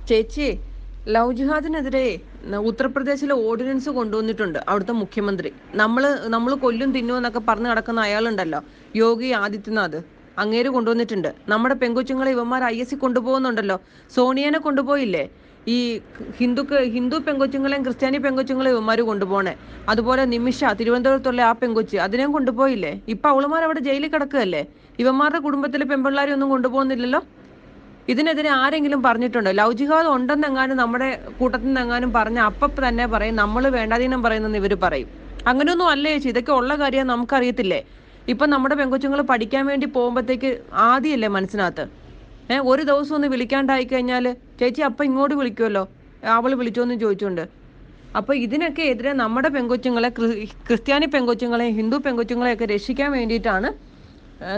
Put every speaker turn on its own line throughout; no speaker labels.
ചേച്ചി, ലവ് ജിഹാദിനെതിരെ ഉത്തർപ്രദേശിലെ ഓർഡിനൻസ് കൊണ്ടുവന്നിട്ടുണ്ട് അവിടുത്തെ മുഖ്യമന്ത്രി. നമ്മൾ കൊല്ലും തിന്നുമെന്നൊക്കെ പറഞ്ഞു നടക്കുന്ന അയാളുണ്ടല്ലോ, യോഗി ആദിത്യനാഥ്, അങ്ങേര് കൊണ്ടുവന്നിട്ടുണ്ട്. നമ്മുടെ പെങ്കൊച്ചുങ്ങളെ ഇവന്മാർ IS കൊണ്ടുപോകുന്നുണ്ടല്ലോ. സോണിയനെ കൊണ്ടുപോയില്ലേ? ഈ ഹിന്ദു പെങ്കൊച്ചുങ്ങളെയും ക്രിസ്ത്യാനി പെങ്കൊച്ചുങ്ങളെയും ഇവന്മാർ കൊണ്ടുപോകണേ. അതുപോലെ നിമിഷ, തിരുവനന്തപുരത്തുള്ള ആ പെങ്കൊച്ച്, അതിനെയും കൊണ്ടുപോയില്ലേ? ഇപ്പൊ അവളുമാർ അവിടെ ജയിലിൽ കിടക്കുകയല്ലേ. ഇവന്മാരുടെ കുടുംബത്തിലെ പെൺപിള്ളാരെ ഒന്നും കൊണ്ടുപോകുന്നില്ലല്ലോ. ഇതിനെതിരെ ആരെങ്കിലും പറഞ്ഞിട്ടുണ്ടോ? ലവ് ജിഹാദ് ഉണ്ടെന്നെങ്ങാനും നമ്മുടെ കൂട്ടത്തിൽ നിന്നെങ്ങാനും പറഞ്ഞ അപ്പം തന്നെ പറയും നമ്മൾ വേണ്ടാതീനം പറയുന്നെന്ന് ഇവർ പറയും. അങ്ങനെയൊന്നും അല്ലേ ചേച്ചി, ഇതൊക്കെ ഉള്ള കാര്യം നമുക്കറിയത്തില്ലേ? ഇപ്പം നമ്മുടെ പെങ്കൊച്ചുങ്ങൾ പഠിക്കാൻ വേണ്ടി പോകുമ്പോഴത്തേക്ക് ആദ്യമല്ലേ മനസ്സിനകത്ത് ഒരു ദിവസം ഒന്ന് വിളിക്കാണ്ടായി കഴിഞ്ഞാൽ ചേച്ചി അപ്പം ഇങ്ങോട്ട് വിളിക്കുമല്ലോ, അവൾ വിളിച്ചോന്ന് ചോദിച്ചുകൊണ്ട്. അപ്പോൾ ഇതിനൊക്കെ എതിരെ നമ്മുടെ പെങ്കൊച്ചുങ്ങളെ, ക്രിസ്ത്യാനി പെങ്കൊച്ചുങ്ങളെയും ഹിന്ദു പെങ്കൊച്ചുങ്ങളെയൊക്കെ രക്ഷിക്കാൻ വേണ്ടിയിട്ടാണ്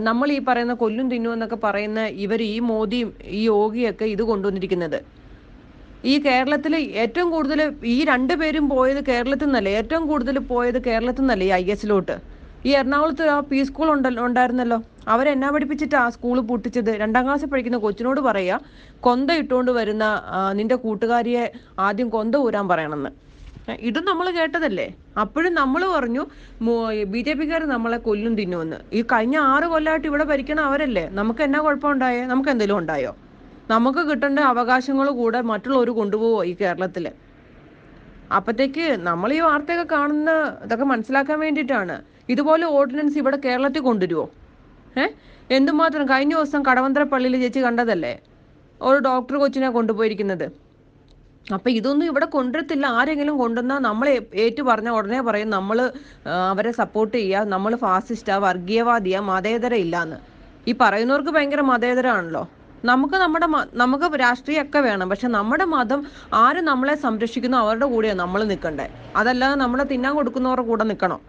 നമ്മൾ ഈ പറയുന്ന കൊല്ലും തിന്നും എന്നൊക്കെ പറയുന്ന ഈ മോദിയും ഈ യോഗിയൊക്കെ ഇത് കൊണ്ടുവന്നിരിക്കുന്നത്. ഈ കേരളത്തിൽ ഏറ്റവും കൂടുതൽ ഈ രണ്ടുപേരും പോയത് കേരളത്തിൽ നിന്നല്ലേ? ഏറ്റവും കൂടുതൽ പോയത് കേരളത്തിൽ നിന്നല്ലേ ഈ IS-ലോട്ട്? ഈ എറണാകുളത്ത് ആ പി സ്കൂൾ ഉണ്ടായിരുന്നല്ലോ, അവരെന്നാ പഠിപ്പിച്ചിട്ട് ആ സ്കൂൾ പൂട്ടിച്ചത്? 2ാം ക്ലാസ്സിൽ പഠിക്കുന്ന കൊച്ചിനോട് പറയുക, കൊന്ത ഇട്ടുകൊണ്ട് വരുന്ന നിന്റെ കൂട്ടുകാരിയെ ആദ്യം കൊന്ത ഊരാൻ പറയണമെന്ന്. ഇതും നമ്മൾ കേട്ടതല്ലേ? അപ്പോഴും നമ്മൾ പറഞ്ഞു BJP-ക്കാർ നമ്മളെ കൊല്ലും തിന്നുമെന്ന്. ഈ കഴിഞ്ഞ 6 കൊല്ലമായിട്ട് ഇവിടെ ഭരിക്കണം അവരല്ലേ. നമുക്ക് എന്നാ കുഴപ്പമുണ്ടായേ? നമുക്ക് എന്തെങ്കിലും ഉണ്ടായോ? നമുക്ക് കിട്ടേണ്ട അവകാശങ്ങൾ കൂടെ മറ്റുള്ളവർ കൊണ്ടുപോവോ ഈ കേരളത്തില്? അപ്പത്തേക്ക് നമ്മൾ ഈ വാർത്തയൊക്കെ കാണുന്ന ഇതൊക്കെ മനസ്സിലാക്കാൻ വേണ്ടിയിട്ടാണ്. ഇതുപോലെ ഓർഡിനൻസ് ഇവിടെ കേരളത്തിൽ കൊണ്ടുവരുമോ? എന്തുമാത്രം കഴിഞ്ഞ ദിവസം കടവന്ത്ര പള്ളിയിൽ ചേച്ചി കണ്ടതല്ലേ, ഒരു ഡോക്ടർ കൊച്ചിനെ കൊണ്ടുപോയിരിക്കുന്നത്. അപ്പൊ ഇതൊന്നും ഇവിടെ കൊണ്ടുവരത്തില്ല. ആരെങ്കിലും കൊണ്ടുവന്നാൽ നമ്മൾ ഏറ്റു പറഞ്ഞാൽ ഉടനെ പറയും നമ്മൾ അവരെ സപ്പോർട്ട് ചെയ്യുക, നമ്മൾ ഫാസിസ്റ്റാ, വർഗീയവാദിയാ, മതേതര ഇല്ലാന്ന്. ഈ പറയുന്നവർക്ക് ഭയങ്കര മതേതരാണല്ലോ. നമുക്ക് രാഷ്ട്രീയമൊക്കെ വേണം, പക്ഷെ നമ്മുടെ മതം ആര് നമ്മളെ സംരക്ഷിക്കുന്നു അവരുടെ കൂടെയാണ് നമ്മൾ നിൽക്കണ്ടേ. അതല്ലാതെ നമ്മളെ തിന്നാൻ കൊടുക്കുന്നവരുടെ കൂടെ നിൽക്കണം.